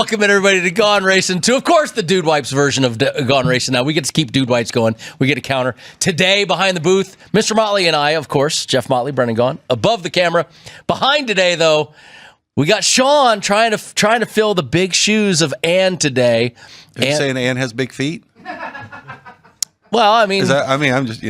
Welcome everybody to Gone Racin' to, of course, the Dude Wipes version of Gone Racin'. Now we get to keep Dude Wipes going. We get a counter today behind the booth. Mr. Motley and I, of course, Jeff Motley, Brendan Gaughan, above the camera. Behind today, though, we got Sean trying to fill the big shoes of Ann today. Are you saying Ann has big feet? Well, I mean, I'm just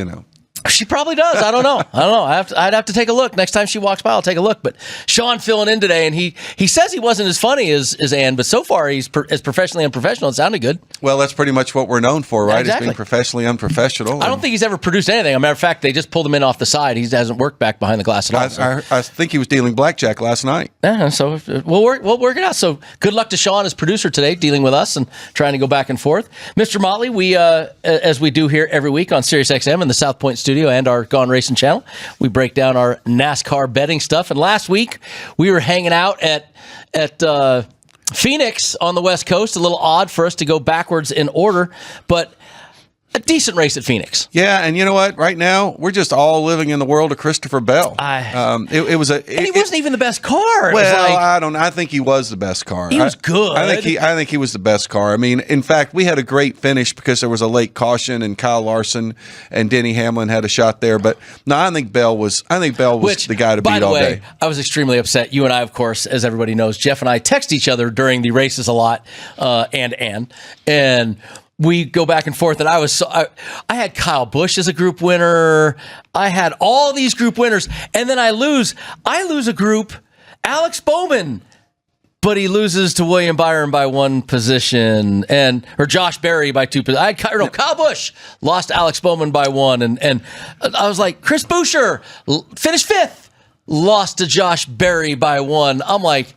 she probably does. I don't know. I'd have to take a look. Next time she walks by, I'll take a look. But Sean filling in today, and he says he wasn't as funny as Ann, but so far he's as professionally unprofessional. It sounded good. Well, that's pretty much what we're known for, right? Exactly. Is being professionally unprofessional. I don't think he's ever produced anything. As a matter of fact, they just pulled him in off the side. He hasn't worked back behind the glass at all. I think he was dealing blackjack last night. Yeah, so we'll work it out. So good luck to Sean as producer today, dealing with us and trying to go back and forth. Mr. Motley, we as we do here every week on SiriusXM in the South Point studio and our Gone Racing channel, we break down our NASCAR betting stuff. And last week we were hanging out at Phoenix on the West Coast. A little odd for us to go backwards in order, but a decent race at Phoenix. Yeah, and you know what? Right now, we're just all living in the world of Christopher Bell. And he wasn't even the best car. Well, I don't know. I think he was the best car. He was good. I think he was the best car. I mean, in fact, we had a great finish because there was a late caution, and Kyle Larson and Denny Hamlin had a shot there. But no, I think Bell was the guy to beat all day. I was extremely upset. You and I, of course, as everybody knows, Jeff and I text each other during the races a lot, and we go back and forth, and I had Kyle Busch as a group winner. I had all these group winners, and then I lose a group, Alex Bowman, but he loses to William Byron by one position, or Josh Berry by two positions. Kyle Busch lost to Alex Bowman by one, and I was like, Chris Buescher finished fifth, lost to Josh Berry by one. I'm like,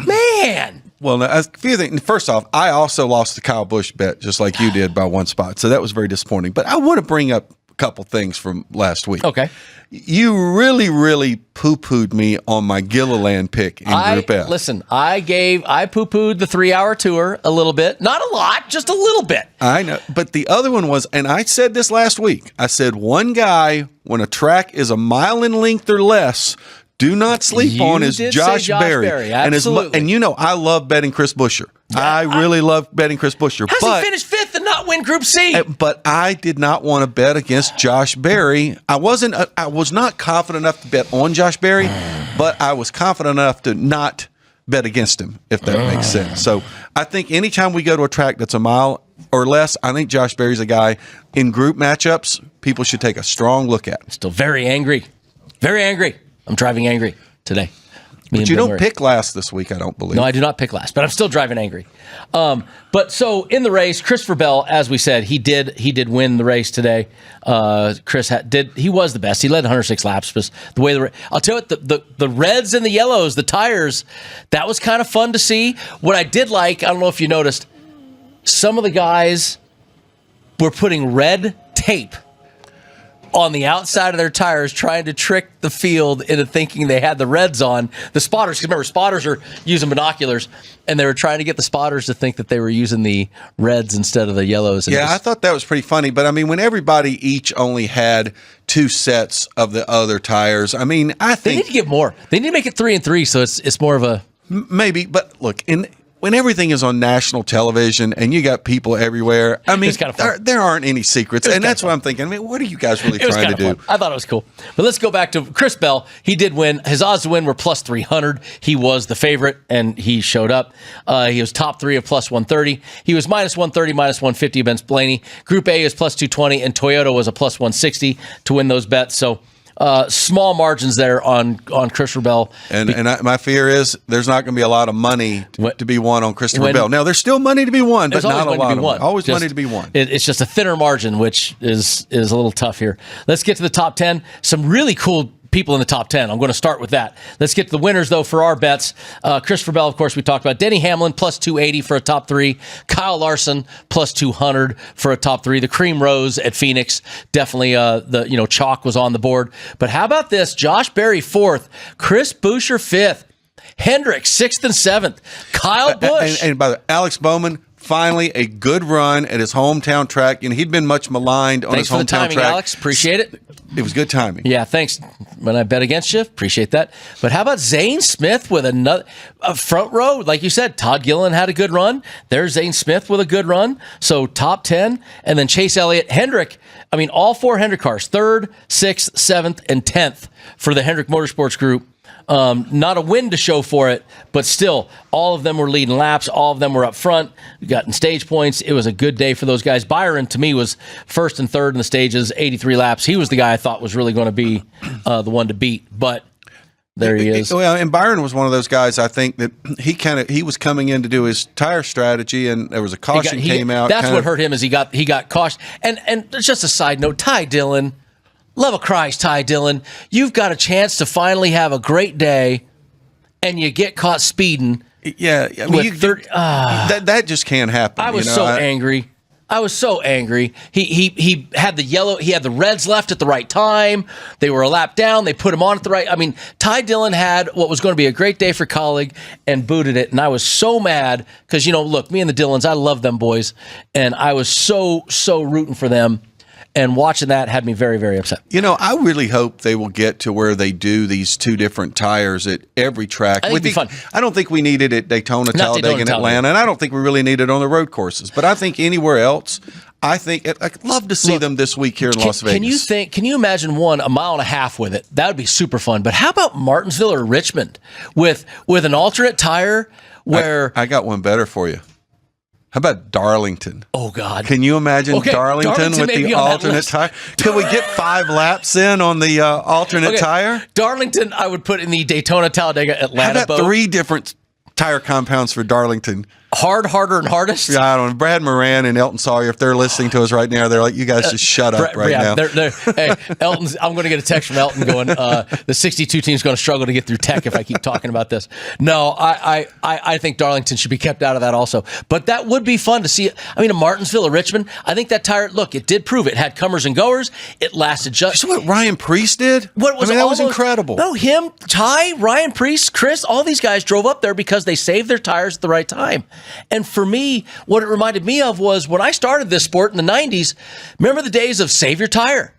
man. Well, a few things. First off, I also lost the Kyle Busch bet just like you did by one spot, so that was very disappointing. But I want to bring up a couple things from last week. Okay. You really, really poo-pooed me on my Gilliland pick in Group F. Listen, I poo-pooed the 3-hour tour a little bit. Not a lot, just a little bit. I know. But the other one was, and I said this last week, I said one guy, when a track is a mile in length or less, do not sleep on is Josh Berry. Absolutely. And you know, I love betting Chris Buescher. Yeah, I really love betting Chris Buescher. How's he finish fifth and not win Group C? But I did not want to bet against Josh Berry. I was not confident enough to bet on Josh Berry, but I was confident enough to not bet against him, if that makes sense. So I think anytime we go to a track that's a mile or less, I think Josh Berry's a guy in group matchups people should take a strong look at. Still very angry. Very angry. I'm driving angry today. But you don't pick last this week, I don't believe. No, I do not pick last, but I'm still driving angry. But so in the race, Christopher Bell, as we said, he did win the race today. Chris he was the best. He led 106 laps. But the way I'll tell you what, the reds and the yellows, the tires, that was kind of fun to see. What I did like, I don't know if you noticed, some of the guys were putting red tape on the outside of their tires, trying to trick the field into thinking they had the reds on. The spotters, because remember, spotters are using binoculars, and they were trying to get the spotters to think that they were using the reds instead of the yellows. Yeah, I thought that was pretty funny. But, I mean, when everybody each only had two sets of the other tires, I mean, I think they need to give more. They need to make it 3 and 3, so it's more of a... Maybe, but look, when everything is on national television and you got people everywhere, I mean, there aren't any secrets. And that's what I'm thinking. I mean, what are you guys really trying to do? I thought it was cool. But let's go back to Chris Bell. He did win. His odds to win were plus 300. He was the favorite, and he showed up. He was top 3 of plus 130. He was minus 130, minus 150 against Blaney. Group A is plus 220, and Toyota was a plus 160 to win those bets. So small margins there on Christopher Bell. And my fear is there's not going to be a lot of money to be won on Christopher Bell. Now, there's still money to be won, but not a lot of money. Always money to be won. It's just a thinner margin, which is a little tough here. Let's get to the top 10. Some really cool people in the top 10. I'm going to start with that. Let's get to the winners, though, for our bets. Christopher Bell, of course, we talked about. Denny Hamlin, plus 280 for a top 3. Kyle Larson, plus 200 for a top 3. The Cream Rose at Phoenix, definitely the chalk was on the board. But how about this? Josh Berry, 4th. Chris Buescher, 5th. Hendrick, 6th and 7th. Kyle Busch. And by the way, Alex Bowman, finally a good run at his hometown track. You know, he'd been much maligned on Thanks his for the hometown timing, track. Alex. Appreciate it. It was good timing. Yeah, thanks. When I bet against you, appreciate that. But how about Zane Smith with a front row? Like you said, Todd Gilliland had a good run. There's Zane Smith with a good run. So top 10. And then Chase Elliott, Hendrick. I mean, all 4 Hendrick cars, 3rd, 6th, 7th, and 10th for the Hendrick Motorsports Group. Not a win to show for it, but still, all of them were leading laps. All of them were up front, got in stage points. It was a good day for those guys. Byron, to me, was 1st and 3rd in the stages, 83 laps. He was the guy I thought was really going to be the one to beat, but there he is. Well, and Byron was one of those guys. I think that he was coming in to do his tire strategy, and there was a caution came out. That's what hurt him is he got caution. And just a side note, Ty Dillon. Love of Christ, Ty Dillon. You've got a chance to finally have a great day, and you get caught speeding. Yeah, I mean, that just can't happen. I was so angry. I was so angry. He had the reds left at the right time. They were a lap down. They put him on at the right. I mean, Ty Dillon had what was going to be a great day for colleague and booted it. And I was so mad because, look, me and the Dillons, I love them boys. And I was so rooting for them. And watching that had me very, very upset. I really hope they will get to where they do these 2 different tires at every track. I think it'd be fun. I don't think we need it at Daytona, Talladega, and Atlanta, and I don't think we really need it on the road courses. But I think anywhere else, I'd love to see them this week here in Las Vegas. Can you imagine a mile and a half with it? That would be super fun. But how about Martinsville or Richmond with an alternate tire where I got one better for you. How about Darlington? Oh, God. Can you imagine Darlington with the alternate tire? Can we get 5 laps in on the alternate tire? Darlington, I would put in the Daytona, Talladega, Atlanta How about 3 different tire compounds for Darlington? Hard, harder, and hardest? Yeah, I don't know. Brad Moran and Elton Sawyer, if they're listening to us right now, they're like, you guys just shut up now. Hey, I'm going to get a text from Elton going, the 62 team's going to struggle to get through tech if I keep talking about this. No, I think Darlington should be kept out of that also. But that would be fun to see. I mean, a Martinsville or Richmond, I think that tire, look, it did prove it. It had comers and goers. It lasted just. You see what Ryan Priest did? That was incredible. No, him, Ty, Ryan Priest, Chris, all these guys drove up there because they saved their tires at the right time. And for me, what it reminded me of was when I started this sport in the 90s, remember the days of save your tire?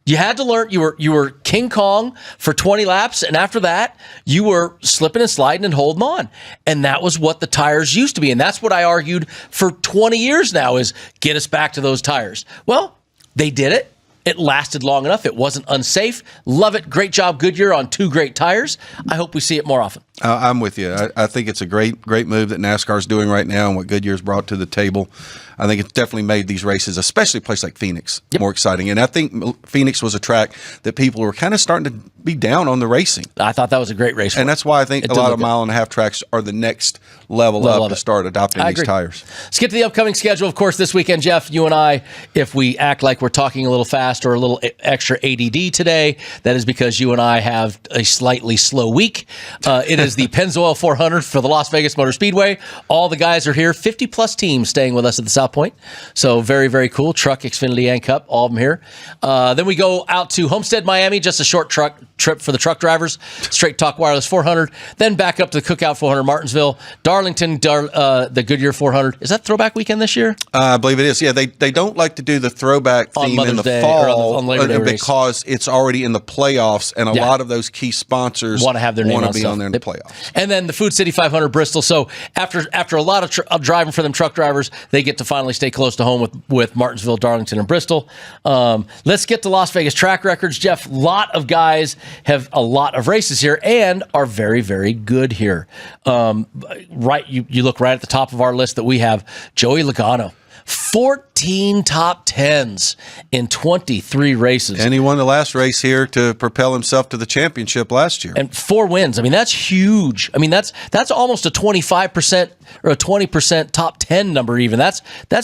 You had to learn, you were King Kong for 20 laps, and after that, you were slipping and sliding and holding on. And that was what the tires used to be. And that's what I argued for 20 years now is get us back to those tires. Well, they did it. It lasted long enough. It wasn't unsafe. Love it. Great job, Goodyear, on 2 great tires. I hope we see it more often. I'm with you. I think it's a great move that NASCAR is doing right now and what Goodyear's brought to the table. I think it's definitely made these races, especially a place like Phoenix, more exciting. And I think Phoenix was a track that people were kind of starting to be down on the racing. I thought that was a great race. And that's why I think a lot of mile and a half tracks are the next level up to start adopting these tires. Let's get to the upcoming schedule. Of course, this weekend, Jeff, you and I, if we act like we're talking a little fast or a little extra ADD today, that is because you and I have a slightly slow week. It is the Pennzoil 400 for the Las Vegas Motor Speedway. All the guys are here. 50-plus teams staying with us at the South Point. So very, very cool. Truck, Xfinity, and Cup, all of them here. Then we go out to Homestead, Miami, just a short trip for the truck drivers. Straight Talk Wireless 400. Then back up to the Cookout 400, Martinsville. Darlington, the Goodyear 400. Is that throwback weekend this year? I believe it is. Yeah, they don't like to do the throwback theme in the fall on Labor Day because it's already in the playoffs, and a lot of those key sponsors want to have their name on there in the playoffs. And then the Food City 500 Bristol. So after a lot of driving for them truck drivers, they get to finally stay close to home with Martinsville, Darlington, and Bristol. Let's get to Las Vegas track records. Jeff, a lot of guys have a lot of races here and are very, very good here. You look right at the top of our list that we have Joey Logano. 14 top 10s in 23 races. And he won the last race here to propel himself to the championship last year. And 4 wins. I mean, that's huge. I mean, that's almost a 25% or a 20% top 10 number even. That's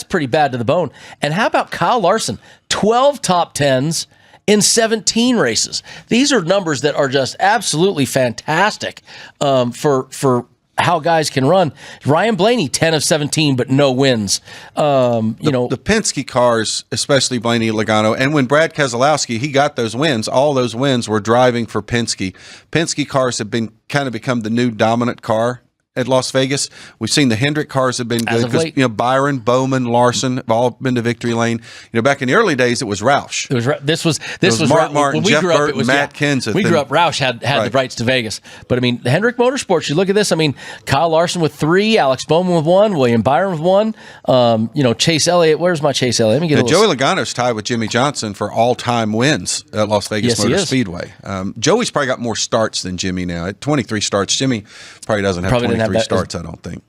pretty bad to the bone. And how about Kyle Larson? 12 top 10s in 17 races. These are numbers that are just absolutely fantastic for how guys can run. Ryan Blaney, 10 of 17, but no wins. The Penske cars, especially Blaney and Logano, and when Brad Keselowski, he got those wins, all those wins were driving for Penske. Penske cars have become the new dominant car at Las Vegas. We've seen the Hendrick cars have been As good of because late. Byron, Bowman, Larson have all been to victory lane. Back in the early days, it was Roush. This was Mark Roush. Martin, When we Jeff grew up, Burton, it was Matt Kenseth. We grew up. Roush had the rights to Vegas, but I mean, the Hendrick Motorsports. You look at this. I mean, Kyle Larson with 3, Alex Bowman with 1, William Byron with 1. Chase Elliott. Where's my Chase Elliott? Let me get Joey Logano's tied with Jimmy Johnson for all-time wins at Las Vegas Yes, he Motor is. Speedway. Joey's probably got more starts than Jimmy now. At 23 starts, Jimmy probably doesn't have Probably didn't have 23 that- starts, I don't think.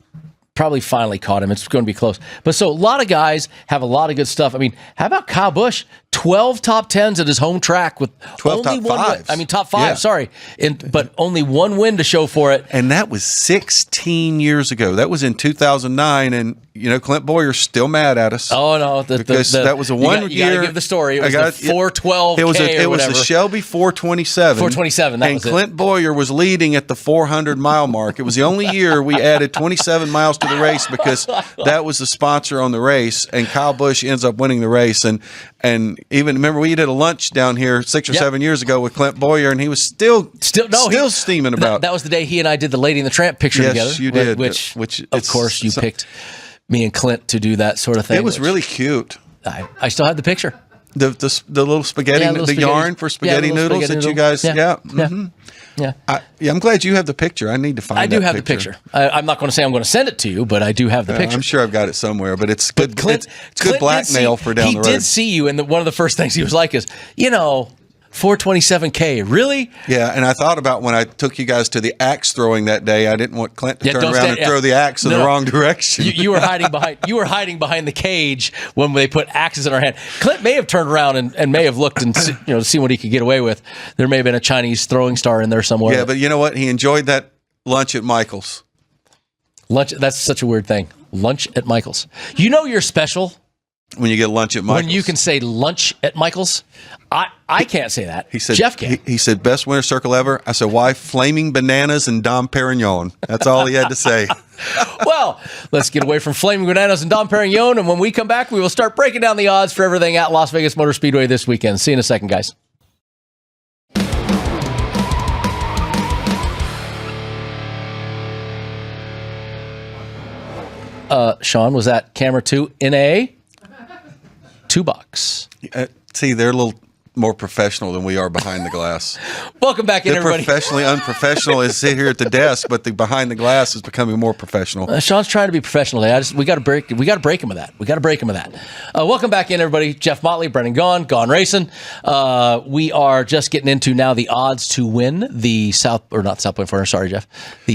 Probably finally caught him. It's going to be close. But so a lot of guys have a lot of good stuff. I mean, how about Kyle Busch? 12 top 10s at his home track with 12 only top one win. fives. I mean, top 5, Yeah. sorry. But only one win to show for it. And that was 16 years ago. That was in 2009, and Clint Boyer's still mad at us. Oh no, because that was a 1 you year. gotta give the story. It was the 412. It was or the whatever. Shelby 427. 427. That and was it. Clint Boyer was leading at the 400-mile mark. It was the only year we added 27 miles to the race because that was the sponsor on the race. And Kyle Busch ends up winning the race. And even remember we did a lunch down here 6 or 7 years ago with Clint Boyer, and he was still steaming about. That was the day he and I did the Lady and the Tramp picture together. Yes, you did. Which of course you picked me and Clint to do that sort of thing. It was really cute. I still have the picture. The little spaghetti, the yarn for spaghetti noodles that you guys, I'm glad you have the picture. I need to find. I do have the picture. I'm not going to say I'm going to send it to you, but I do have the picture. I'm sure I've got it somewhere, but it's good. It's good Clint blackmail for down the road. He did see you, and one of the first things he was like is, 427K, really? Yeah, and I thought about when I took you guys to the axe throwing that day. I didn't want Clint to turn around and throw the axe in the wrong direction. You were hiding behind. You were hiding behind the cage when they put axes in our hand. Clint may have turned around and may have looked and to see what he could get away with. There may have been a Chinese throwing star in there somewhere. Yeah, but you know what? He enjoyed that lunch at Michael's. Lunch. That's such a weird thing. Lunch at Michael's. You're special when you get lunch at Michael's. When you can say lunch at Michael's. I can't say that. He said, Jeff can. He said, best winter circle ever. I said, why? Flaming bananas and Dom Perignon. That's all he had to say. Well, let's get away from Flaming Bananas and Dom Perignon, and when we come back, we will start breaking down the odds for everything at Las Vegas Motor Speedway this weekend. See you in a second, guys. Sean, was that camera 2 in a $2? See, they're a little more professional than we are behind the glass. Welcome back in, everybody. Professionally unprofessional is sit here at the desk, but the behind the glass is becoming more professional. Sean's trying to be professional today. We got to break him of that. Welcome back in, everybody. Jeff Motley, Brendan Gaughan, Gone Racin. We are just getting into now the odds to win the the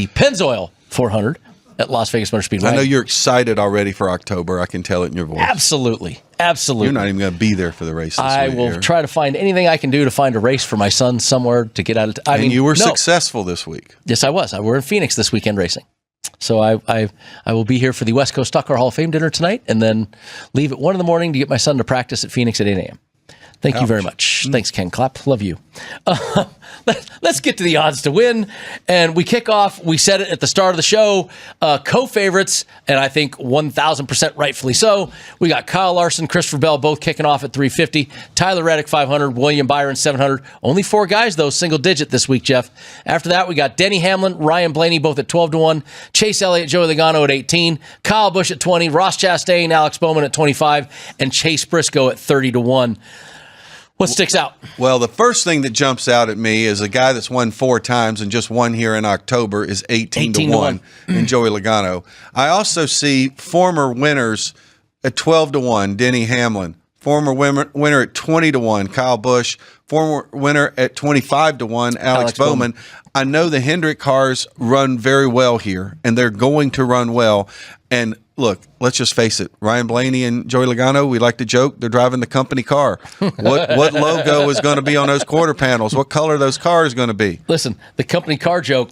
Pennzoil 400 at Las Vegas Motor Speedway. I know you're excited already for October. I can tell it in your voice. Absolutely. You're not even going to be there for the race this I will year. try to find anything I can do to find a race for my son somewhere to get out of. And you were successful this week. Yes, I was. We're in Phoenix this weekend racing. So I will be here for the West Coast Stock Car Hall of Fame dinner tonight, and then leave at 1 a.m. to get my son to practice at Phoenix at 8 a.m. Thank you very much. Thanks, Ken Clapp. Love you. Let's get to the odds to win. And we kick off, we said it at the start of the show, co-favorites, and I think 1,000% rightfully so. We got Kyle Larson, Christopher Bell both kicking off at 350. Tyler Reddick, 500. William Byron, 700. Only 4 guys, though, single digit this week, Jeff. After that, we got Denny Hamlin, Ryan Blaney, both at 12-1. Chase Elliott, Joey Logano at 18. Kyle Busch at 20. Ross Chastain, Alex Bowman at 25. And Chase Briscoe at 30-1. What sticks out? Well, the first thing that jumps out at me is a guy that's won 4 times and just won here in October is 18-1 in Joey Logano. I also see former winners at 12-1, Denny Hamlin. Former winner at 20-1, Kyle Busch. Former winner at 25-1, Alex Bowman. I know the Hendrick cars run very well here, and they're going to run well. And look, let's just face it. Ryan Blaney and Joey Logano, we like to joke, they're driving the company car. What logo is going to be on those quarter panels? What color those cars going to be? Listen, the company car joke,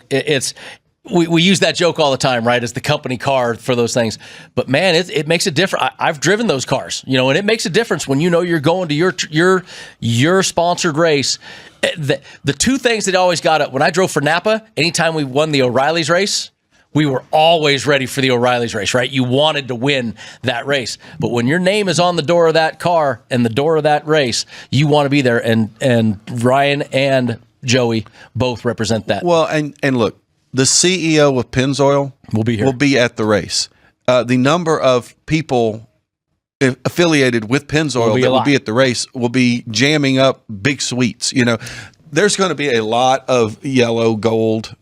we use that joke all the time, right? As the company car for those things. But man, it makes a difference. I've driven those cars, and it makes a difference when you're going to your sponsored race. The 2 things that always got it when I drove for Napa, anytime we won the O'Reilly's race, we were always ready for the O'Reilly's race, right? You wanted to win that race. But when your name is on the door of that car and the door of that race, you want to be there. And Ryan and Joey both represent that. Well, and look, the CEO of Pennzoil will be here. Will be at the race. The number of people affiliated with Pennzoil that will be at the race will be jamming up big suites. You know, there's going to be a lot of yellow, gold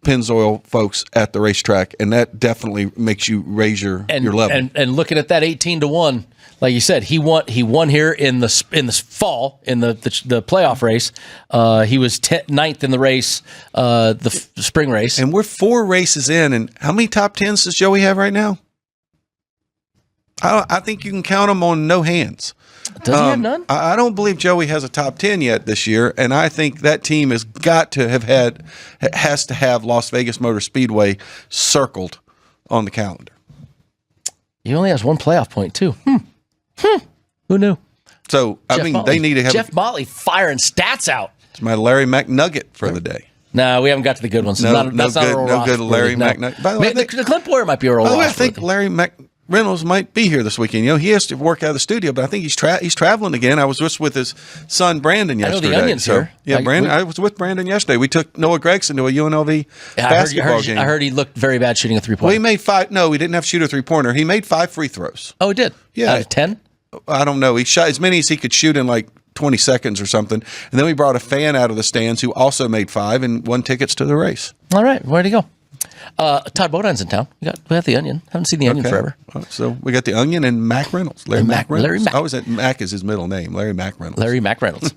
Pennzoil folks at the racetrack, and that definitely makes you raise your level. And looking at that 18-1, like you said, he won here in the fall in the playoff race. He was 9th in the race, the spring race, and we're 4 races in. And how many top 10s does Joey have right now? I think you can count them on no hands. Does he have none? I don't believe Joey has a top 10 yet this year, and I think that team has to have Las Vegas Motor Speedway circled on the calendar. He only has 1 playoff point too. Who knew? So they need to have Jeff Motley firing stats out. It's my Larry McNugget for the day. No, we haven't got to the good ones. No good Larry McNugget. By the way, the Clint Boyer might be a roll. I think Larry Reynolds might be here this weekend. You know, he has to work out of the studio, but I think he's traveling again. I was just with his son Brandon yesterday. I know the Onion's here. Yeah, I was with Brandon yesterday. We took Noah Gregson to a UNLV basketball game. I heard he looked very bad shooting a 3-pointer. Well, he made 5. No, he didn't have to shoot a 3-pointer. He made 5 free throws. Oh, he did? Yeah. Out of 10? I don't know. He shot as many as he could shoot in like 20 seconds or something. And then we brought a fan out of the stands who also made 5 and won tickets to the race. All right. Where'd he go? Todd Bodine's in town. We have the Onion. Haven't seen the Onion forever. So we got the Onion and Mac Reynolds. Larry Mac Reynolds. Mac. I was at Mac is his middle name. Larry Mac Reynolds. Larry Mac Reynolds.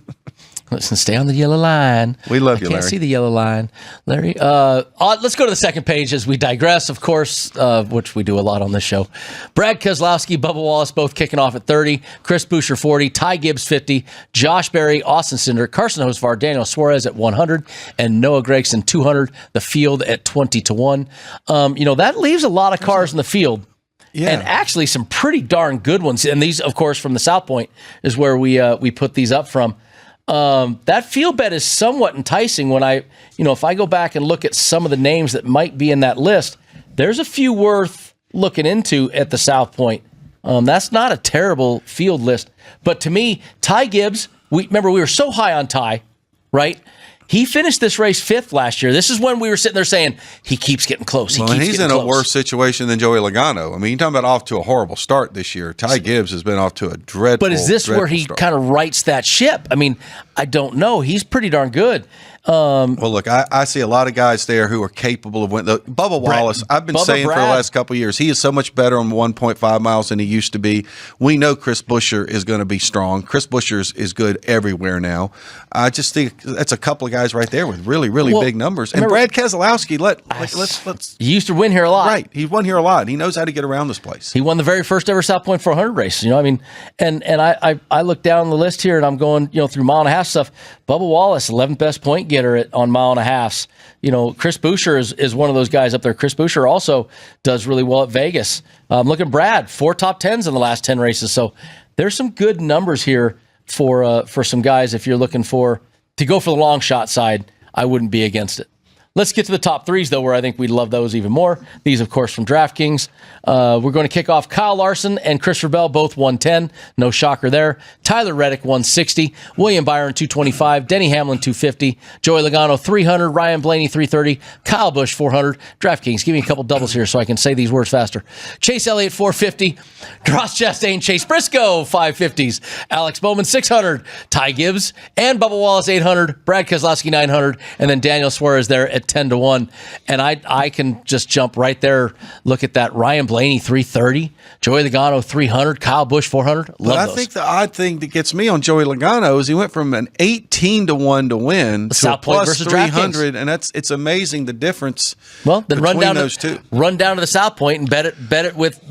Listen, stay on the yellow line. We love you, I can't Larry. see the yellow line. Larry, let's go to the second page as we digress, of course, which we do a lot on this show. Brad Keselowski, Bubba Wallace both kicking off at 30. Chris Buescher, 40. Ty Gibbs, 50. Josh Berry, Austin Cindric, Carson Hocevar, Daniel Suarez at 100. And Noah Gregson, 200. The field at 20-1. That leaves a lot of cars in the field. Yeah. And actually some pretty darn good ones. And these, of course, from the South Point is where we put these up from. That field bet is somewhat enticing when if I go back and look at some of the names that might be in that list, there's a few worth looking into at the South Point. That's not a terrible field list. But to me, Ty Gibbs, we were so high on Ty, right? He finished this race 5th last year. This is when we were sitting there saying, he keeps getting close. He's in a worse situation than Joey Logano. I mean, you're talking about off to a horrible start this year. Ty Gibbs has been off to a dreadful. But is this where he kind of rights that ship? I mean, I don't know. He's pretty darn good. Well, look, I see a lot of guys there who are capable of winning. Bubba Wallace, I've been saying for the last couple of years, he is so much better on 1.5 miles than he used to be. We know Chris Buescher is going to be strong. Chris Buescher is good everywhere now. I just think that's a couple of guys right there with really, really big numbers. And Brad Keselowski, let's. He used to win here a lot. Right. He won here a lot. He knows how to get around this place. He won the very first ever South Point 400 race. And I look down the list here and I'm going, through mile and a half stuff. Bubba Wallace, 11th best point getter on mile and a half. Chris Buescher is one of those guys up there. Chris Buescher also does really well at Vegas. Look at Brad, 4 top 10s in the last 10 races. So there's some good numbers here for some guys. If you're looking to go for the long shot side, I wouldn't be against it. Let's get to the top 3s, though, where I think we'd love those even more. These, of course, from DraftKings. We're going to kick off Kyle Larson and Christopher Bell, both 110. No shocker there. Tyler Reddick, 160. William Byron, 225. Denny Hamlin, 250. Joey Logano, 300. Ryan Blaney, 330. Kyle Busch, 400. DraftKings, give me a couple doubles here so I can say these words faster. Chase Elliott, 450. Ross Chastain, Chase Briscoe, 550s. Alex Bowman, 600. Ty Gibbs and Bubba Wallace, 800. Brad Keselowski, 900. And then Daniel Suarez there at 10-1, and I can just jump right there. Look at that. Ryan Blaney 330, Joey Logano 300, Kyle Busch 400. I think the odd thing that gets me on Joey Logano is he went from an 18-1 to win to a plus 300, and it's amazing the difference. Well, then between those two. Run down to the South Point and bet it with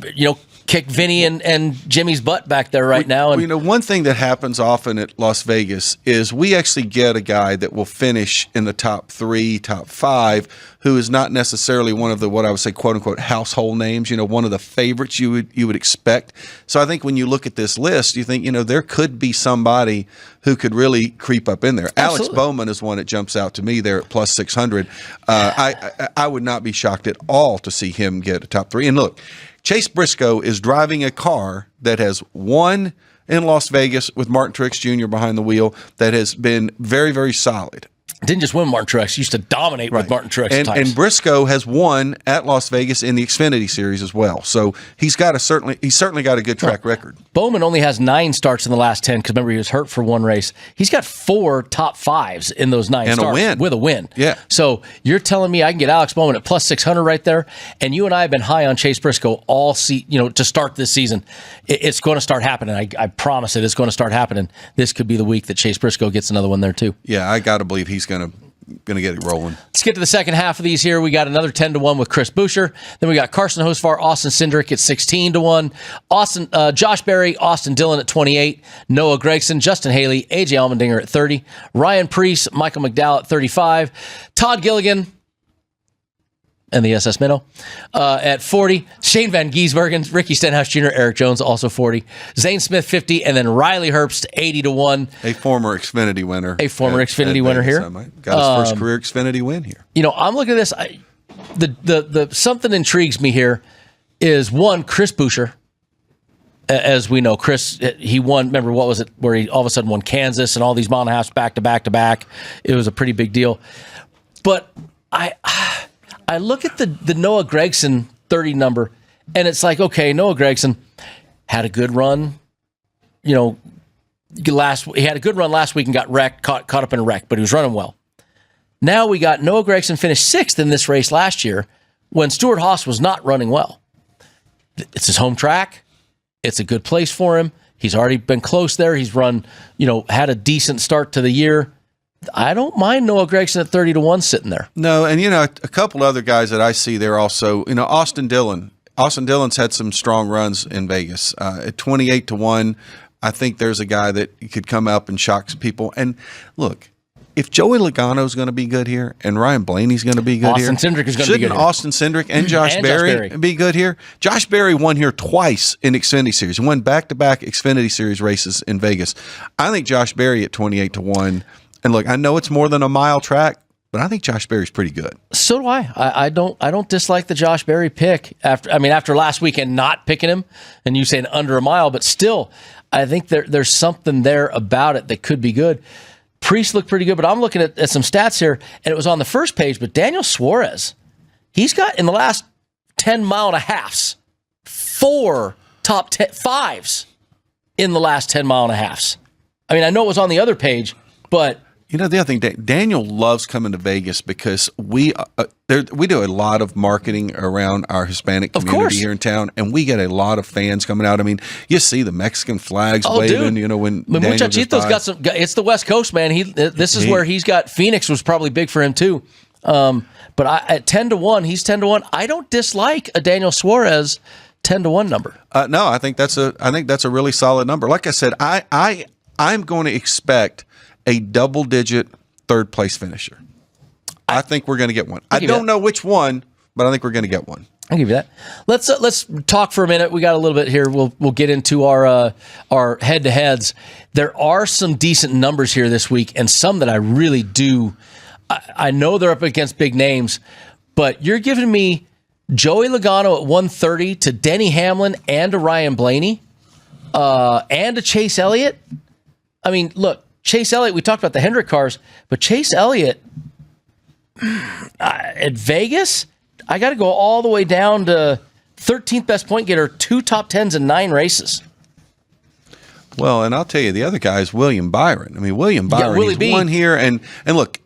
kick Vinny and Jimmy's butt back there now. And one thing that happens often at Las Vegas is we actually get a guy that will finish in the top 3, top 5, who is not necessarily one of the, what I would say, quote unquote, household names, one of the favorites you would expect. So I think when you look at this list, you think, there could be somebody who could really creep up in there. Absolutely. Alex Bowman is one that jumps out to me there at plus 600. I would not be shocked at all to see him get a top 3. And look, Chase Briscoe is driving a car that has won in Las Vegas with Martin Truex Jr. behind the wheel that has been very, very solid. Didn't just win Martin Truex. Used to dominate with Martin Truex at times. And Briscoe has won at Las Vegas in the Xfinity Series as well. So he's certainly got a good track record. Bowman only has 9 starts in the last 10 because remember he was hurt for one race. He's got 4 top 5s in those 9 and starts with a win. Yeah. So you're telling me I can get Alex Bowman at plus 600 right there, and you and I have been high on Chase Briscoe all to start this season. It's going to start happening. I promise it. It's going to start happening. This could be the week that Chase Briscoe gets another one there too. Yeah, I got to believe he's going to get it rolling. Let's get to the second half of these here. We got another 10-1 with Chris Buescher. Then we got Carson Hocevar, Austin Cindric at 16-1. Josh Berry, Austin Dillon at 28. Noah Gragson, Justin Haley, AJ Allmendinger at 30. Ryan Preece, Michael McDowell at 35. Todd Gilligan and the SS Minnow at 40. Shane Van Gisbergen, Ricky Stenhouse Jr., Eric Jones also 40. Zane Smith 50, and then Riley Herbst 80-1. A former Xfinity winner. Xfinity winner here. Got his first career Xfinity win here. I'm looking at this. The something intrigues me here is one, Chris Buescher. As we know, Chris, he won. Remember, what was it? Where he all of a sudden won Kansas and all these mile and a halves back to back to back. It was a pretty big deal. But I look at the Noah Gragson 30 number, and it's like, okay, Noah Gragson had a good run. He had a good run last week and got wrecked, caught up in a wreck, but he was running well. Now we got Noah Gragson finished 6th in this race last year when Stuart Haas was not running well. It's his home track. It's a good place for him. He's already been close there. He's run, had a decent start to the year. I don't mind Noah Gragson at 30-1 sitting there. No, and a couple other guys that I see there also. Austin Dillon. Austin Dillon's had some strong runs in Vegas. At 28-1, I think there's a guy that could come up and shock people. And look, if Joey Logano's going to be good here and Ryan Blaney's going to be good here, Austin Cindric is going to be good here. Shouldn't Austin Cindric and Josh Berry be good here? Josh Berry won here twice in Xfinity Series. He won back-to-back Xfinity Series races in Vegas. I think Josh Berry at 28-1. And look, I know it's more than a mile track, but I think Josh Berry's pretty good. So do I. I don't dislike the Josh Berry pick after last weekend not picking him, and you saying under a mile, but still, I think there's something there about it that could be good. Priest looked pretty good, but I'm looking at some stats here, and it was on the first page, but Daniel Suarez, he's got in the last 10 mile and a halves, 4 top 10 5s in the last 10 mile and a halves. I mean, I know it was on the other page, but the other thing, Daniel loves coming to Vegas because we do a lot of marketing around our Hispanic community here in town, and we get a lot of fans coming out. I mean, you see the Mexican flags waving. Dude. When Muchachito's got some. It's the West Coast, man. This is where he's got. Phoenix was probably big for him too. But at 10-1, he's 10-1. I don't dislike a Daniel Suarez 10-1 number. No, I think that's a really solid number. Like I said, I'm going to expect a double-digit third-place finisher. I think we're going to get one. I don't know which one, but I think we're going to get one. I'll give you that. Let's talk for a minute. We got a little bit here. We'll get into our head-to-heads. There are some decent numbers here this week, and some that I really do. I know they're up against big names, but you're giving me Joey Logano at 130 to Denny Hamlin and to Ryan Blaney and to Chase Elliott. I mean, look. Chase Elliott, we talked about the Hendrick cars, but Chase Elliott at Vegas, I got to go all the way down to 13th best point getter, 2 top 10s in 9 races. Well, and I'll tell you, the other guy is William Byron. I mean, William Byron, he's won here. And look,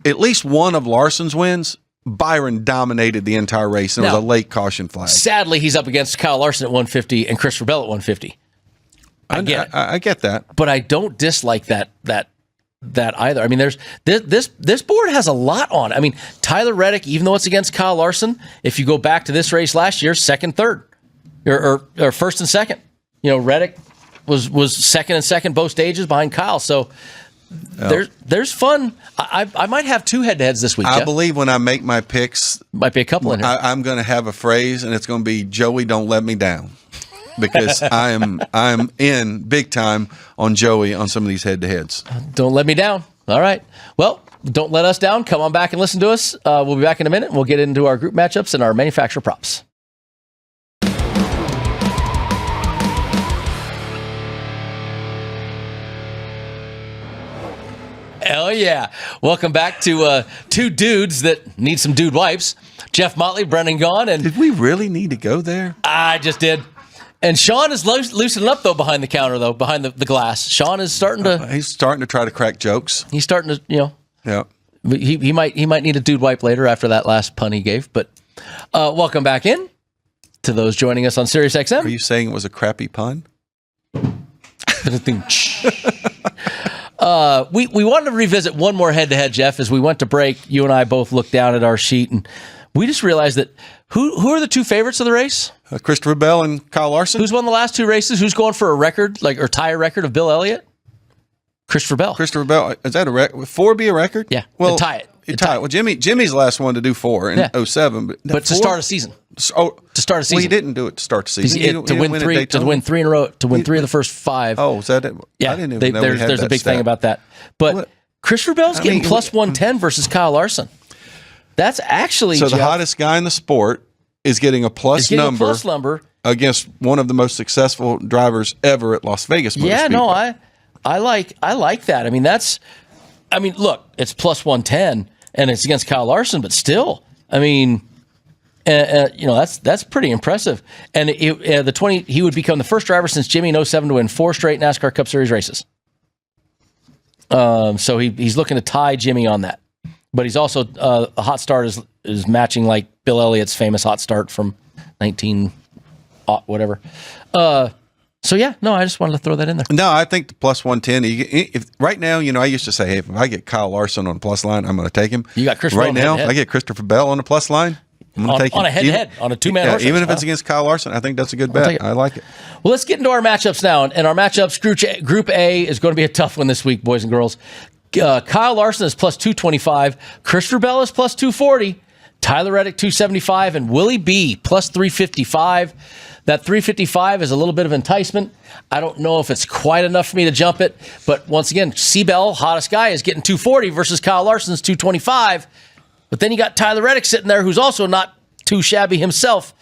at least one of Larson's wins, Byron dominated the entire race, and it was a late caution flag. Sadly, he's up against Kyle Larson at 150 and Christopher Bell at 150. I get that, but I don't dislike that either. I mean, there's this board has a lot on it. I mean, Tyler Reddick, even though it's against Kyle Larson, if you go back to this race last year, second, third, or first and second. Reddick was second and second both stages behind Kyle. So there's fun. I might have 2 head-to-heads this week. I Jeff. believe when I make my picks, might be a couple in here. I'm going to have a phrase, and it's going to be Joey, don't let me down. Because I'm in big time on Joey on some of these head-to-heads. Don't let me down. All right. Well, don't let us down. Come on back and listen to us. We'll be back in a minute. We'll get into our group matchups and our manufacturer props. Oh, yeah. Welcome back to two dudes that need some dude wipes. Jeff Motley, Brendan Gaughan, and Did we really need to go there? I just did. And Sean is loosening up, though, behind the counter, though, behind the glass. Sean is starting to... He's starting to try to crack jokes. He's starting to, Yeah. He might need a dude wipe later after that last pun he gave. But welcome back in to those joining us on Sirius XM. Are you saying it was a crappy pun? We wanted to revisit one more head-to-head, Jeff. As we went to break, you and I both looked down at our sheet, and we just realized that who are the two favorites of the race? Christopher Bell and Kyle Larson. Who's won the last two races? Who's going for a record, or tie a record of Bill Elliott? Christopher Bell. Christopher Bell. Is that a record? Would 4 be a record? Yeah. Well, and tie it. You tie it. Well, Jimmy's the last one to do 4 in 07. But to start a season. Oh, to start a season. Well, he didn't do it to start the season. To win three in a row, to win 3 of the first 5. Oh, is that it? Yeah. I didn't even know we had there's that a big stat. thing about that. But Christopher Bell's getting plus 110 versus Kyle Larson. That's actually so the hottest guy in the sport is getting a plus number against one of the most successful drivers ever at Las Vegas. Yeah, no, I like that. I mean, look, it's plus 110 and it's against Kyle Larson, but still, I mean, that's pretty impressive. And he would become the first driver since Jimmy in 07 to win 4 straight NASCAR Cup Series races. So he's looking to tie Jimmy on that. But he's also a hot start is matching like Bill Elliott's famous hot start from 19 whatever. So yeah, no, I just wanted to throw that in there. No, I think the plus 110. If right now, I used to say, hey, if I get Kyle Larson on the plus line, I'm going to take him. You got Christopher right now. If I get Christopher Bell on the plus line, I'm going to take him on a head-to-head on a 2-man horse. Even if it's against Kyle Larson, I think that's a good bet. I like it. Well, let's get into our matchups now. And our matchups, Group A is going to be a tough one this week, boys and girls. Kyle Larson is plus 225. Christopher Bell is plus 240. Tyler Reddick 275. And Willie B plus 355. That 355 is a little bit of enticement. I don't know if it's quite enough for me to jump it. But once again, C-Bell, hottest guy, is getting 240 versus Kyle Larson's 225. But then you got Tyler Reddick sitting there, who's also not too shabby himself.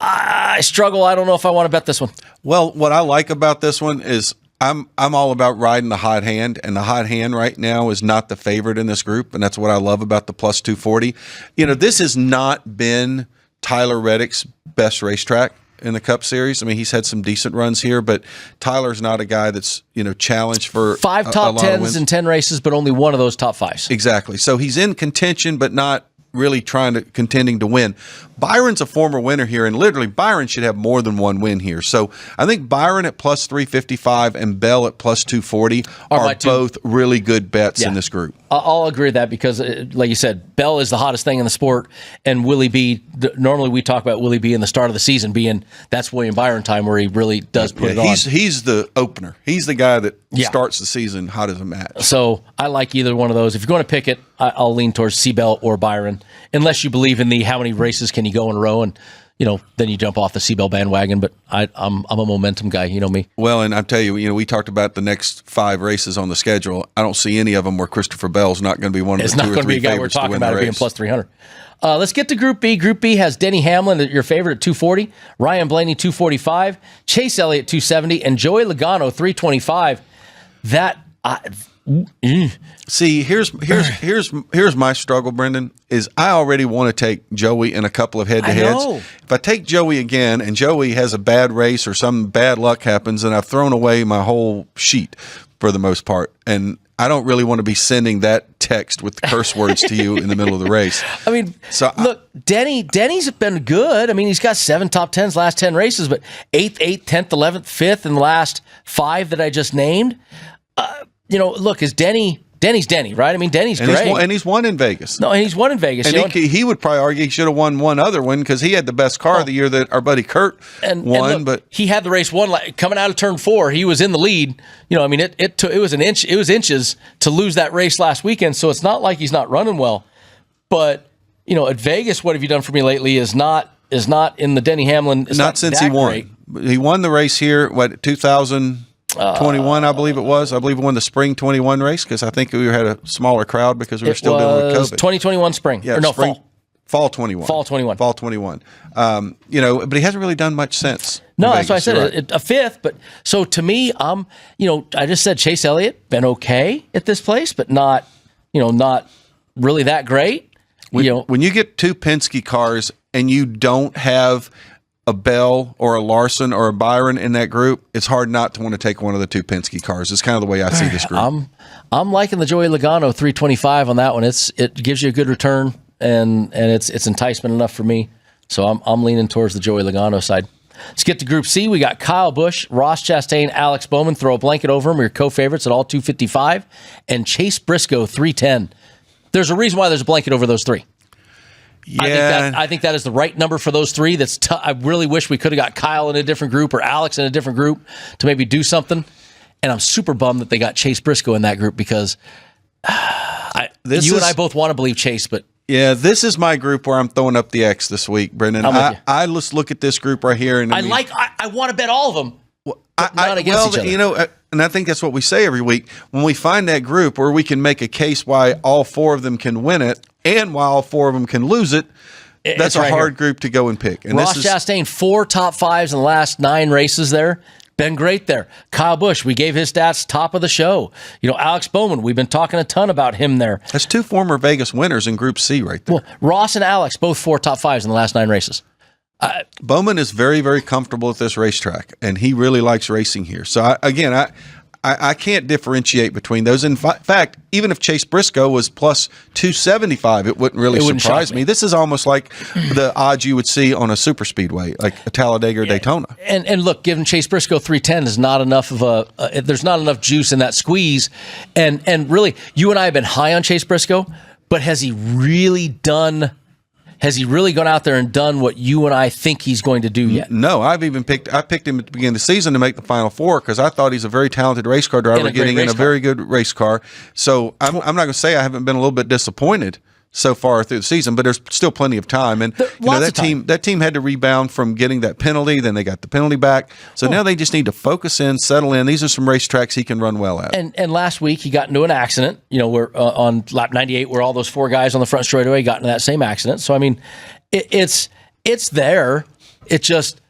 I struggle. I don't know if I want to bet this one. Well, what I like about this one is I'm all about riding the hot hand, and the hot hand right now is not the favorite in this group, and that's what I love about the plus 240. This has not been Tyler Reddick's best racetrack in the Cup Series. I mean, he's had some decent runs here, but Tyler's not a guy that's challenged for 5 top 10s in 10 races, but only one of those top 5s. Exactly. So he's in contention, but not really contending to win. Byron's a former winner here, and literally Byron should have more than one win here. So I think Byron at plus 355 and Bell at plus 240 are both really good bets in this group. I'll agree with that because, like you said, Bell is the hottest thing in the sport, and Willie B, normally we talk about Willie B in the start of the season being, that's William Byron time where he really does put it on. He's the opener. He's the guy that starts the season hot as a match. So I like either one of those. If you're going to pick it, I'll lean towards C-Bell or Byron, unless you believe in the how many races can you go in a row, and then you jump off the C-Bell bandwagon. But I'm a momentum guy, you know me. Well, and I tell you, we talked about the next 5 races on the schedule. I don't see any of them where Christopher Bell's not going to be one of the 2 or 3 favorites. It's not going to be a guy we're talking about being plus 300. Let's get to Group B. Group B has Denny Hamlin, your favorite, at 240, Ryan Blaney 245, Chase Elliott 270, and Joey Logano 325. See, here's my struggle, Brendan, is I already want to take Joey in a couple of head-to-heads. If I take Joey again and Joey has a bad race or some bad luck happens, then I've thrown away my whole sheet for the most part. And I don't really want to be sending that text with the curse words to you in the middle of the race. I mean, look, Denny's been good. I mean, he's got 7 top 10s last 10 races, but 8th, 10th, 11th, 5th in the last 5 that I just named. Look, is Denny's Denny, right? I mean, Denny's great. And he's won in Vegas. No, and he's won in Vegas. And he would probably argue he should have won one other one because he had the best car of the year that our buddy Kurt won. And look, but he had the race won coming out of turn 4. He was in the lead. I mean, it was inches to lose that race last weekend. So it's not like he's not running well. But at Vegas, what have you done for me lately is not in the Denny Hamlin. Not since he won. Great. He won the race here. 2021, I believe it was. I believe we won the spring 21 race because I think we had a smaller crowd because we were still dealing with COVID. 2021 spring. Yeah, fall 21. Fall 21. Fall 21. But he hasn't really done much since. No, that's why I said a 5th. But so to me, I just said Chase Elliott been okay at this place, but not not really that great. When you get 2 Penske cars and you don't have a Bell or a Larson or a Byron in that group, it's hard not to want to take one of the 2 Penske cars. It's kind of the way I see this group. I'm liking the Joey Logano 325 on that one. It gives you a good return, and it's enticement enough for me. So I'm leaning towards the Joey Logano side. Let's get to Group C. We got Kyle Busch, Ross Chastain, Alex Bowman. Throw a blanket over them. Your co-favorites at all 255, and Chase Briscoe 310. There's a reason why there's a blanket over those 3. Yeah, I think that is the right number for those 3. I really wish we could have got Kyle in a different group or Alex in a different group to maybe do something. And I'm super bummed that they got Chase Briscoe in that group because and I both want to believe Chase, but yeah, this is my group where I'm throwing up the X this week, Brendan. I just look at this group right here, and I want to bet all of them. Not against each other. And I think that's what we say every week. When we find that group where we can make a case why all 4 of them can win it and why all 4 of them can lose it, that's a hard group to go and pick. And Ross Chastain, 4 top 5s in the last 9 races there. Been great there. Kyle Busch, we gave his stats top of the show. Alex Bowman, we've been talking a ton about him there. That's 2 former Vegas winners in Group C right there. Well, Ross and Alex, both 4 top 5s in the last 9 races. Bowman is very, very comfortable at this racetrack, and he really likes racing here. So, I can't differentiate between those. In fact, even if Chase Briscoe was plus 275, it wouldn't really surprise me. This is almost like the odds you would see on a super speedway, like a Talladega or Daytona. And look, giving Chase Briscoe 310 is not enough of there's not enough juice in that squeeze. And really, you and I have been high on Chase Briscoe, but has he really gone out there and done what you and I think he's going to do yet? No, I picked him at the beginning of the season to make the Final Four because I thought he's a very talented race car driver getting in a very good race car. So I'm not going to say I haven't been a little bit disappointed so far through the season, but there's still plenty of time. And that team had to rebound from getting that penalty. Then they got the penalty back. So now they just need to focus in, settle in. These are some racetracks he can run well at. And last week he got into an accident. Where on lap 98, where all those 4 guys on the front straightaway got into that same accident. So I mean, it's there. It just.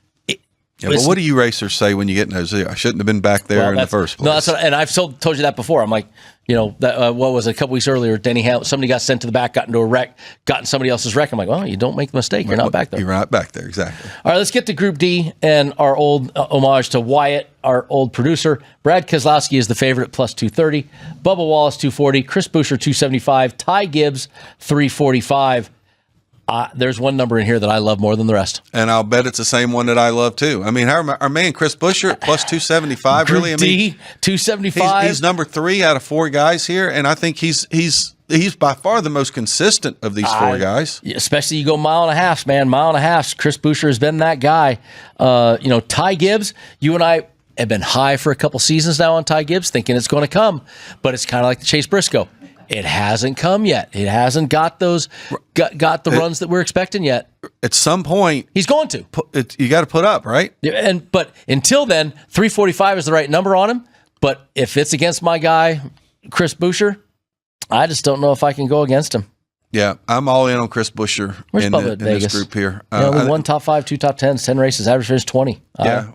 But what do you racers say when you get in those? I shouldn't have been back there in the first place. No, and I've told you that before. I'm like, what was it, a couple weeks earlier? Somebody got sent to the back, got into a wreck, got in somebody else's wreck. I'm like, well, you don't make the mistake. You're not back there. You're not back there, exactly. All right, let's get to Group D and our old homage to Wyatt, our old producer. Brad Keselowski is the favorite at plus 230. Bubba Wallace 240. Chris Buescher 275. Ty Gibbs 345. There's one number in here that I love more than the rest. And I'll bet it's the same one that I love, too. I mean, our man Chris Buescher at plus 275, Group really? I mean, D, 275. He's number 3 out of 4 guys here, and I think he's by far the most consistent of these 4 guys. Especially you go mile and a half, man. Mile and a half. Chris Buescher has been that guy. Ty Gibbs, you and I have been high for a couple seasons now on Ty Gibbs, thinking it's going to come. But it's kind of like the Chase Briscoe. It hasn't come yet. It hasn't got those got the runs that we're expecting yet. At some point, he's going to. You got to put up, right? But until then, 345 is the right number on him. But if it's against my guy, Chris Buescher, I just don't know if I can go against him. Yeah, I'm all in on Chris Buescher in this group here. We won top 5, 2 top 10s, 10 races, average finish 20.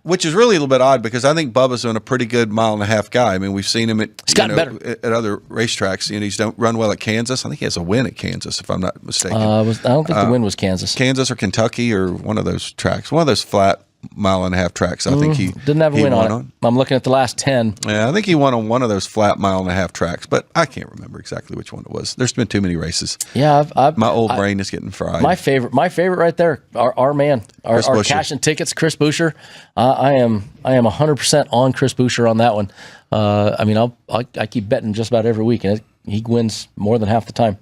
Which is really a little bit odd because I think Bubba's a pretty good mile and a half guy. I mean, we've seen him at other racetracks. He's don't run well at Kansas. I think he has a win at Kansas, if I'm not mistaken. I don't think the win was Kansas. Kansas or Kentucky or one of those tracks, one of those flat mile and a half tracks. I think he didn't have a win on it. I'm looking at the last 10. Yeah, I think he won on one of those flat mile and a half tracks, but I can't remember exactly which one it was. There's been too many races. Yeah, my old brain is getting fried. My favorite right there, our man, our cash and tickets, Chris Buescher. I am 100% on Chris Buescher on that one. I mean, I keep betting just about every week, and he wins more than half the time.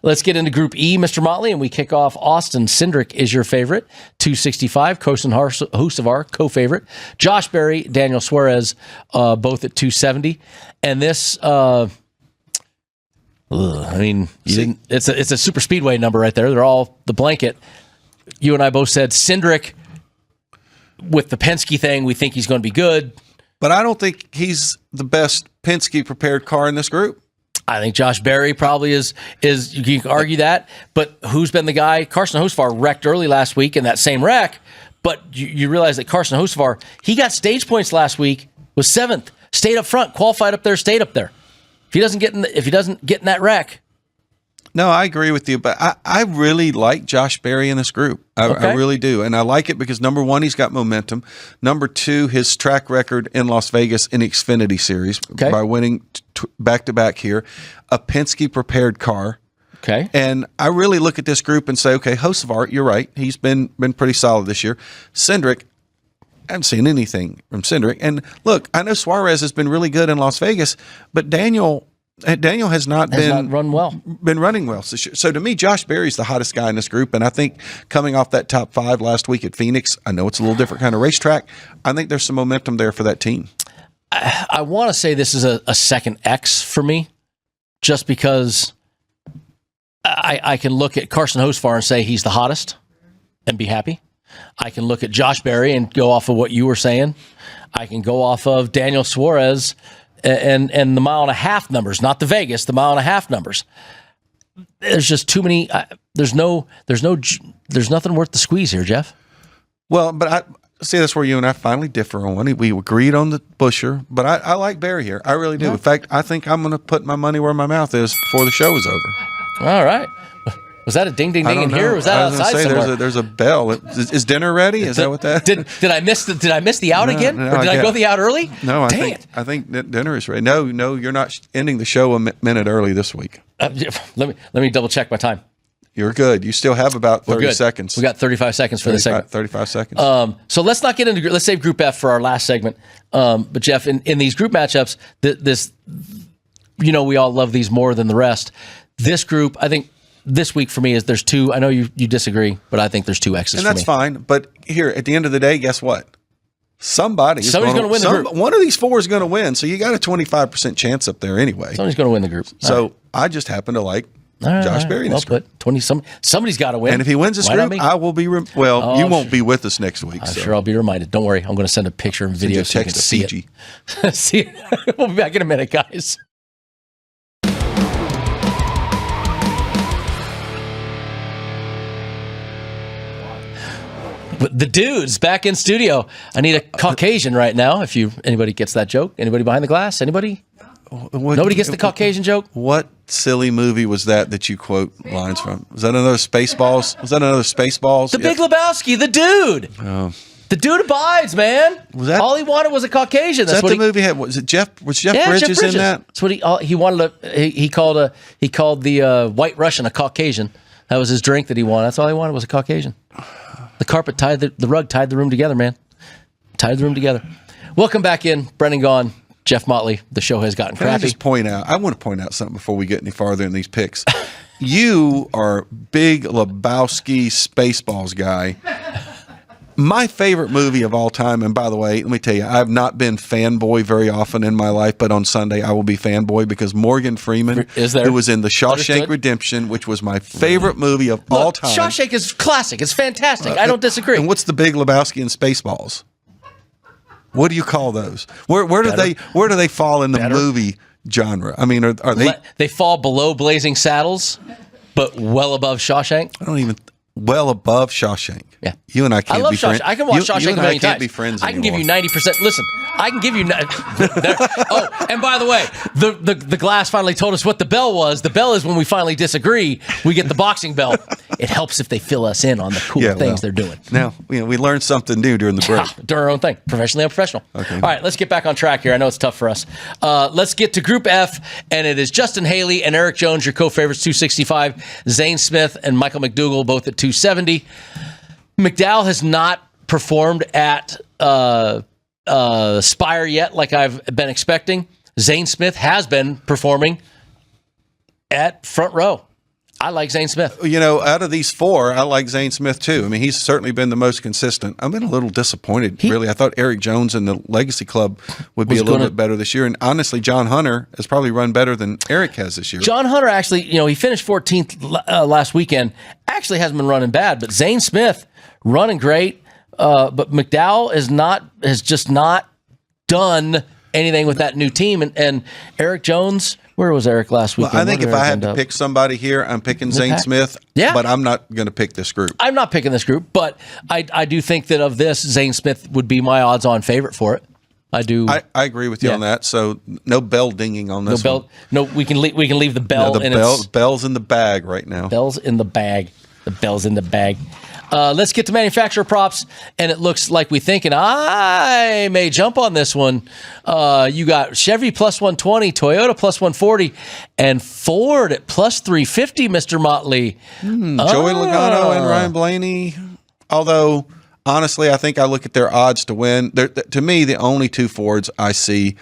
Let's get into Group E, Mr. Motley, and we kick off. Austin Cindric is your favorite, 265. Kosten Husqvarna, co-favorite. Josh Berry, Daniel Suarez, both at 270. And this, I mean, it's a super speedway number right there. They're all the blanket. You and I both said Cindric, with the Penske thing, we think he's going to be good. But I don't think he's the best Penske prepared car in this group. I think Josh Berry probably is. You can argue that, but who's been the guy? Kosten Husqvarna wrecked early last week in that same wreck, but you realize that Kosten Husqvarna, he got stage points last week, was 7th, stayed up front, qualified up there, stayed up there. if he doesn't get in that wreck. No, I agree with you, but I really like Josh Berry in this group. I really do. And I like it because, number one, he's got momentum. Number two, his track record in Las Vegas in the Xfinity Series by winning back-to-back here, a Penske-prepared car. Okay. And I really look at this group and say, okay, Hosevart, you're right. He's been pretty solid this year. Cindric, I haven't seen anything from Cindric. And look, I know Suarez has been really good in Las Vegas, but Daniel has not run well. Been running well. So to me, Josh Berry's the hottest guy in this group, and I think coming off that top 5 last week at Phoenix, I know it's a little different kind of racetrack. I think there's some momentum there for that team. I want to say this is a second X for me, just because I can look at Carson Hocevar and say he's the hottest and be happy. I can look at Josh Berry and go off of what you were saying. I can go off of Daniel Suarez and the mile and a half numbers, not the Vegas, the mile and a half numbers. There's just too many. There's nothing worth the squeeze here, Jeff. Well, but I see that's where you and I finally differ on one. We agreed on the Busher, but I like Berry here. I really do. Yeah. In fact, I think I'm going to put my money where my mouth is before the show is over. All right. Was that a ding ding ding in here? Or was that outside somewhere? There's a bell. Is dinner ready? Is that what that? Did I miss the out again? No, or did I go the out early? No, I think dinner is ready. No, you're not ending the show a minute early this week. Let me double check my time. You're good. You still have about 30 seconds. We got 35 seconds for the segment. 35 seconds. So let's not get into. Let's save Group F for our last segment. But Jeff, in these group matchups, this, we all love these more than the rest. This group, I think. This week for me is there's 2. I know you disagree, but I think there's 2 X's. And that's fine. But here at the end of the day, guess what? Somebody's going to win the group. One of these 4 is going to win. So you got a 25% chance up there anyway. Somebody's going to win the group. So I just happen to like Josh Berry in this group. 20. Somebody's got to win. And if he wins this group, I will be. You won't be with us next week. I'm sure I'll be reminded. Don't worry. I'm going to send a picture and video so you can see it. See, we'll be back in a minute, guys. The dude's back in studio. I need a Caucasian right now. If anybody gets that joke, anybody behind the glass, anybody? Nobody gets the Caucasian joke. What silly movie was that you quote lines from? Was that another Spaceballs? The Big Lebowski. The dude. Oh. The dude abides, man. All he wanted was a Caucasian. That's what the movie had. Was Jeff Bridges in that? That's what he wanted. He called the White Russian a Caucasian. That was his drink that he wanted. That's all he wanted was a Caucasian. The rug tied the room together, man. Tied the room together. Welcome back in, Brendan Gaughan, Jeff Motley. The show has gotten crappy. I want to point out something before we get any farther in these picks. You are big Lebowski Spaceballs guy. My favorite movie of all time, and by the way, let me tell you, I've not been fanboy very often in my life, but on Sunday I will be fanboy because Morgan Freeman, who was in The Shawshank Redemption, which was my favorite movie of all time. Shawshank is classic. It's fantastic. I don't disagree. And what's the Big Lebowski and Spaceballs? What do you call those? Where do they fall in the movie genre? I mean, are they? They fall below Blazing Saddles, but well above Shawshank. Well above Shawshank. Yeah. You and I can't be friends. I can watch Shawshank a million times. Be friends I can give you 90%. Listen, I can give you. And by the way, the glass finally told us what the bell was. The bell is when we finally disagree, we get the boxing bell. It helps if they fill us in on the cool things they're doing. Now, we learned something new during the break. Doing our own thing. Professionally unprofessional. Okay. All right, let's get back on track here. I know it's tough for us. Let's get to Group F, and it is Justin Haley and Eric Jones, your co-favorites, 265. Zane Smith and Michael McDougall, both at 270. McDowell has not performed at Spire yet like I've been expecting. Zane Smith has been performing at Front Row. I like Zane Smith. Out of these 4, I like Zane Smith too. I mean, he's certainly been the most consistent. I've been a little disappointed, really. I thought Eric Jones and the Legacy Club would be a little bit better this year. And honestly, John Hunter has probably run better than Eric has this year. John Hunter actually, he finished 14th last weekend. Actually hasn't been running bad, but Zane Smith running great. But McDowell has just not done anything with that new team. And Eric Jones, where was Eric last weekend? Well, I think if I had to pick somebody here, I'm picking Zane Smith. Yeah. But I'm not going to pick this group. I'm not picking this group, but I do think that of this, Zane Smith would be my odds-on favorite for it. I do. I agree with you on that. So no bell dinging on this. No bell. No, we can leave the bell. Bell's in the bag right now. Bell's in the bag. The bell's in the bag. Let's get to manufacturer props, and it looks like we think, and I may jump on this one. You got Chevy plus 120, Toyota plus 140, and Ford at plus 350, Mr. Motley. Joey Logano and Ryan Blaney. Although, honestly, I think I look at their odds to win. To me, the only two Fords I see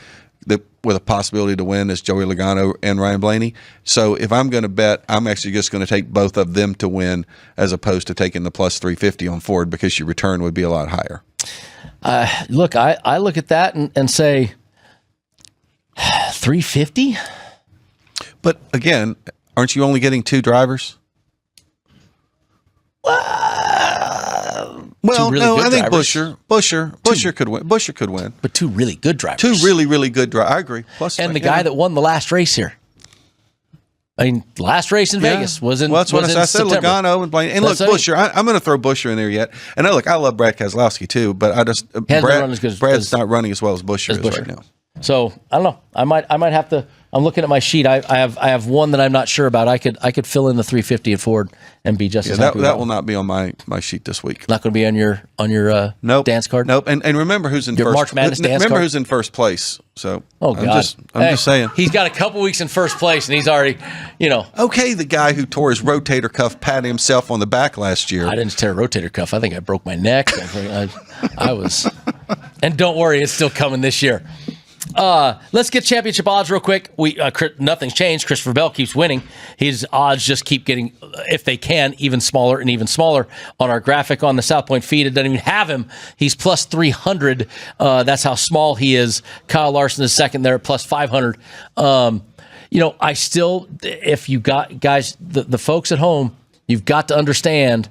that with a possibility to win is Joey Logano and Ryan Blaney. So if I'm going to bet, I'm actually just going to take both of them to win as opposed to taking the plus 350 on Ford because your return would be a lot higher. Look, I look at that and say 350? But again, aren't you only getting two drivers? Well, really no, I think drivers. Busher could win. Busher could win. But two really good drivers. Two really, really good drivers. I agree. Plus, and the guy that won the last race here. I mean, last race in Vegas was in. Well, that's what I said. September. Logano and Blaney. And look, Busher. I'm going to throw Busher in there yet. And I love Brad Keselowski too, but I just Brad's not running as well as Busher is right now. So I don't know. I might have to. I'm looking at my sheet. I have one that I'm not sure about. I could fill in the 350 at Ford and be just as happy. That will not be on my sheet this week. Not going to be on your dance card. Nope. And remember who's in your first. March Madness dance remember card? who's in first place. So God, I'm just saying he's got a couple weeks in first place and he's already Okay, the guy who tore his rotator cuff patted himself on the back last year. I didn't tear a rotator cuff. I think I broke my neck. I was, and don't worry, it's still coming this year. Let's get championship odds real quick. Nothing's changed. Christopher Bell keeps winning. His odds just keep getting, if they can, even smaller and even smaller. On our graphic on the South Point feed, it doesn't even have him. He's plus 300. That's how small he is. Kyle Larson is second there at plus 500. I still, if you got guys, the folks at home, you've got to understand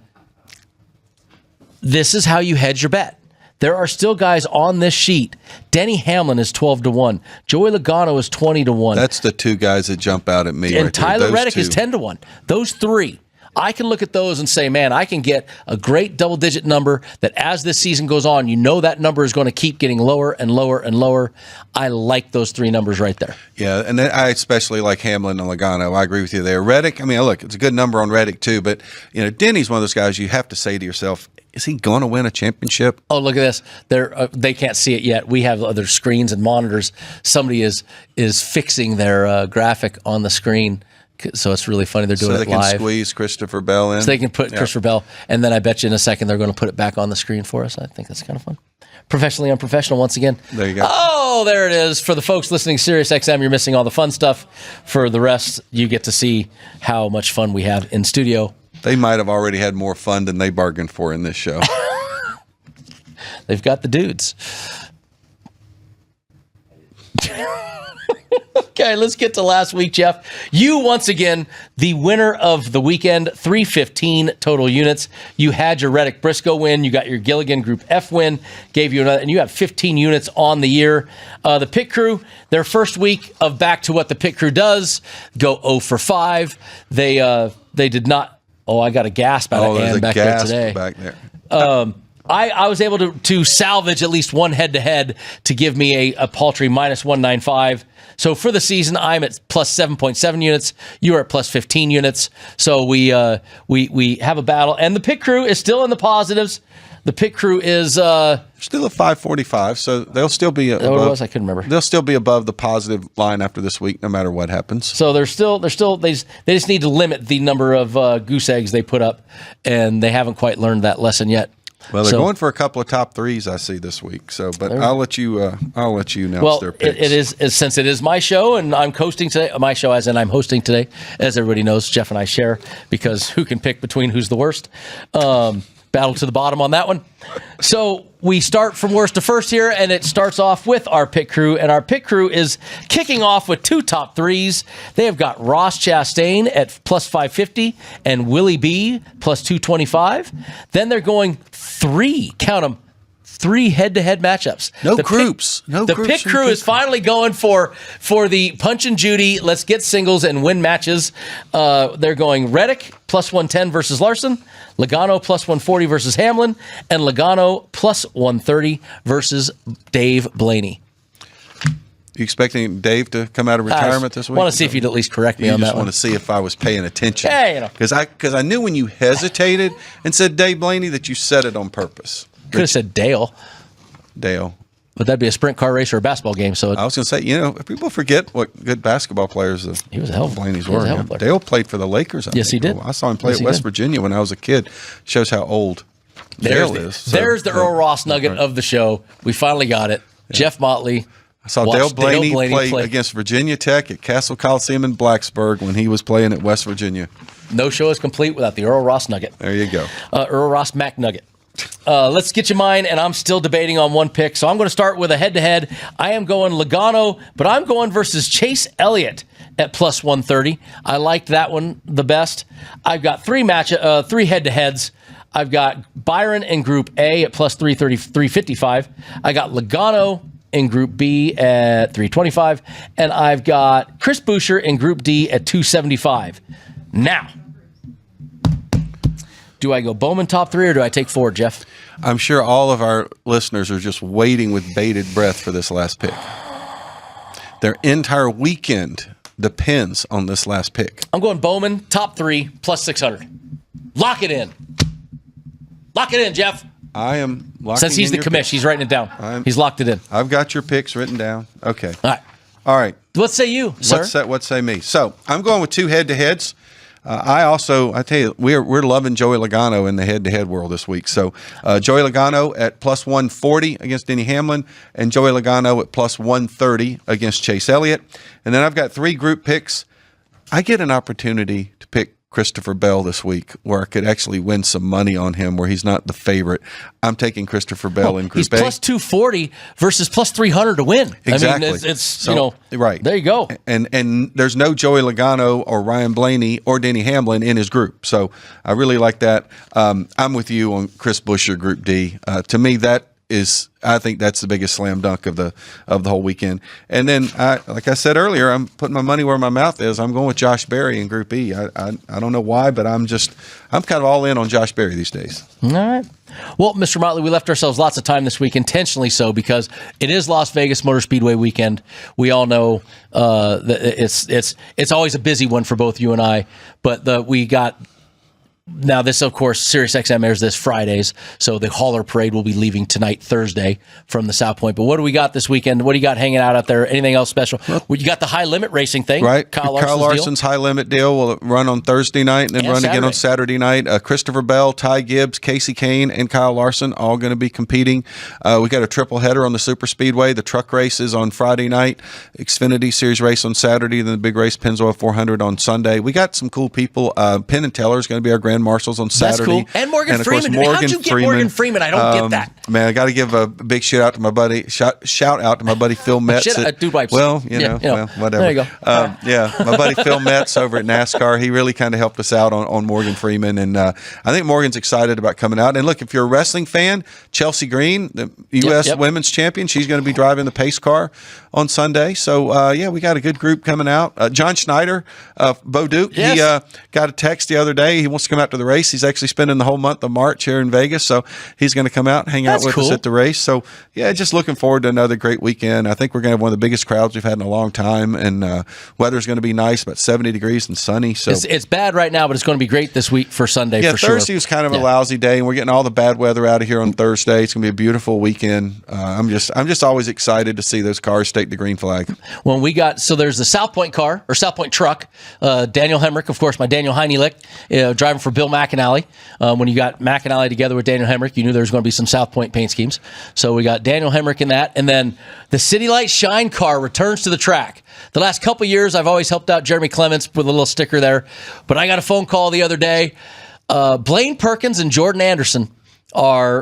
this is how you hedge your bet. There are still guys on this sheet. Denny Hamlin is 12-1. Joey Logano is 20-1. That's the two guys that jump out at me. And Tyler Reddick is 10-1. Those three. I can look at those and say, man, I can get a great double-digit number that as this season goes on, that number is going to keep getting lower and lower and lower. I like those three numbers right there. Yeah, and then I especially like Hamlin and Logano. I agree with you there. Reddick, I mean, look, it's a good number on Reddick too, but Denny's one of those guys you have to say to yourself, is he going to win a championship? Oh, look at this. They can't see it yet. We have other screens and monitors. Somebody is fixing their graphic on the screen. So it's really funny. They're doing it live. So they can squeeze Christopher Bell in. So they can put Christopher Bell, and then I bet you in a second they're going to put it back on the screen for us. I think that's kind of fun. Professionally unprofessional once again. There you go. Oh, there it is. For the folks listening Sirius XM, you're missing all the fun stuff. For the rest, you get to see how much fun we have in studio. They might have already had more fun than they bargained for in this show. They've got the dudes. Okay, let's get to last week, Jeff. You, once again, the winner of the weekend, 315 total units. You had your Reddick Briscoe win. You got your Gilligan Group F win. Gave you another, and you have 15 units on the year. The pit crew, their first week of back to what the pit crew does, go 0 for 5. They did not. Oh, I got a gasp out of Ann back there today. Back there. I was able to salvage at least one head-to-head to give me a paltry minus 195. So for the season, I'm at plus 7.7 units. You are at plus 15 units. So we have a battle. And the pit crew is still in the positives. The pit crew is still at 545, so they'll still be above, what it was? I couldn't remember. They'll still be above the positive line after this week, no matter what happens. So they just need to limit the number of goose eggs they put up, and they haven't quite learned that lesson yet. Well, they're going for a couple of top threes I see this week. So, but I'll let you announce their picks. It is since it is my show and I'm hosting today. My show, as in I'm hosting today, as everybody knows. Jeff and I share because who can pick between who's the worst? Battle to the bottom on that one. So we start from worst to first here, and it starts off with our pit crew, and our pit crew is kicking off with two top threes. They have got Ross Chastain at plus 550 and Willie B plus 225. Then they're going three head-to-head matchups. No groups. The pit crew is finally going for the punch and Judy, let's get singles and win matches. They're going Reddick plus 110 versus Larson, Logano plus 140 versus Hamlin, and Logano plus 130 versus Dave Blaney. You expecting Dave to come out of retirement this week? I want to see if you'd at least correct me on that just one. want to see if I was paying attention. Yeah, you know. Because I knew when you hesitated and said Dave Blaney that you said it on purpose. Could have said Dale. Dale. But that'd be a sprint car race or a basketball game. So I was going to say, people forget what good basketball players he was a hell of Blaney's he was were. a hell of a player. Dale played for the Lakers. Yes, he did. I saw him play Yes, at West Virginia when I was a kid. Shows how old Dale is. There's the Earl Ross nugget of the show. We finally got it. Yeah. Jeff Motley. I saw Dale Blaney play against Virginia Tech at Castle Coliseum in Blacksburg when he was playing at West Virginia. No show is complete without the Earl Ross nugget. There you go. Earl Ross Mac nugget. Let's get you mine, and I'm still debating on one pick. So I'm going to start with a head-to-head. I am going Logano, but I'm going versus Chase Elliott at plus 130. I liked that one the best. I've got three head-to-heads. I've got Byron in Group A at plus 355. I got Logano in Group B at 325. And I've got Chris Buescher in Group D at 275. Now, do I go Bowman top three or do I take Ford, Jeff? I'm sure all of our listeners are just waiting with bated breath for this last pick. Their entire weekend depends on this last pick. I'm going Bowman top three plus 600. Lock it in. Lock it in, Jeff. I am locking Since he's in the your commish, picks. he's writing it down. He's locked it in. I've got your picks written down. Okay. All right. What say you, sir? What say me? So I'm going with two head-to-heads. I tell you, we're loving Joey Logano in the head-to-head world this week. So Joey Logano at plus 140 against Denny Hamlin, and Joey Logano at plus 130 against Chase Elliott. And then I've got three group picks. I get an opportunity to pick Christopher Bell this week, where I could actually win some money on him, where he's not the favorite. I'm taking Christopher Bell in Group he's A. He's plus 240 versus plus 300 to win. Exactly. I mean, it's right. There you go. And there's no Joey Logano or Ryan Blaney or Denny Hamlin in his group. So I really like that. I'm with you on Chris Buescher, Group D. To me, I think that's the biggest slam dunk of the whole weekend. And then, like I said earlier, I'm putting my money where my mouth is. I'm going with Josh Berry in Group E. I don't know why, but I'm kind of all in on Josh Berry these days. All right. Well, Mr. Motley, we left ourselves lots of time this week, intentionally so, because it is Las Vegas Motor Speedway weekend. We all know that it's always a busy one for both you and I, but we got. Now, this, of course, SiriusXM airs this Fridays, so the hauler parade will be leaving tonight, Thursday, from the South Point. But what do we got this weekend? What do you got hanging out there? Anything else special? Well, you got the high limit racing thing, right? Kyle Larson's high limit deal will run on Thursday night and then run again on Saturday night. Christopher Bell, Ty Gibbs, Casey Kane, and Kyle Larson all going to be competing. We got a triple header on the Super Speedway. The truck race is on Friday night, Xfinity Series race on Saturday, then the big race Pennzoil 400 on Sunday. We got some cool people. Penn and Teller is going to be our grand marshals on Saturday. That's cool. And Morgan Freeman. How'd you get Morgan Freeman? I don't get that. Man, I got to give a big shout out to my buddy Phil Metz. Whatever. There you go. My buddy Phil Metz over at NASCAR. He really kind of helped us out on Morgan Freeman, and I think Morgan's excited about coming out. And look, if you're a wrestling fan, Chelsea Green, the U.S. Women's Champion, she's going to be driving the pace car on Sunday. So we got a good group coming out. John Schneider, Bo Duke, he got a text the other day. He wants to come out to the race. He's actually spending the whole month of March here in Vegas, so he's going to come out and hang out with us at the race. So, just looking forward to another great weekend. I think we're going to have one of the biggest crowds we've had in a long time, and weather's going to be nice, about 70 degrees and sunny. So it's bad right now, but it's going to be great this week for Sunday. For sure. Thursday was kind of a lousy day, and we're getting all the bad weather out of here on Thursday. It's going to be a beautiful weekend. I'm just always excited to see those cars take the green flag. When there's the South Point car or South Point truck. Daniel Hemrick, of course, my Daniel Heinelick, driving for Bill McAnally. When you got McAnally together with Daniel Hemrick, you knew there was going to be some South Point paint schemes. So we got Daniel Hemrick in that. And then the City Light Shine car returns to the track. The last couple of years, I've always helped out Jeremy Clements with a little sticker there. But I got a phone call the other day. Blaine Perkins and Jordan Anderson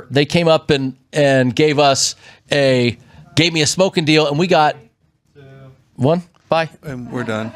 they came up and gave me a smoking deal, and we got one. Bye. And we're done.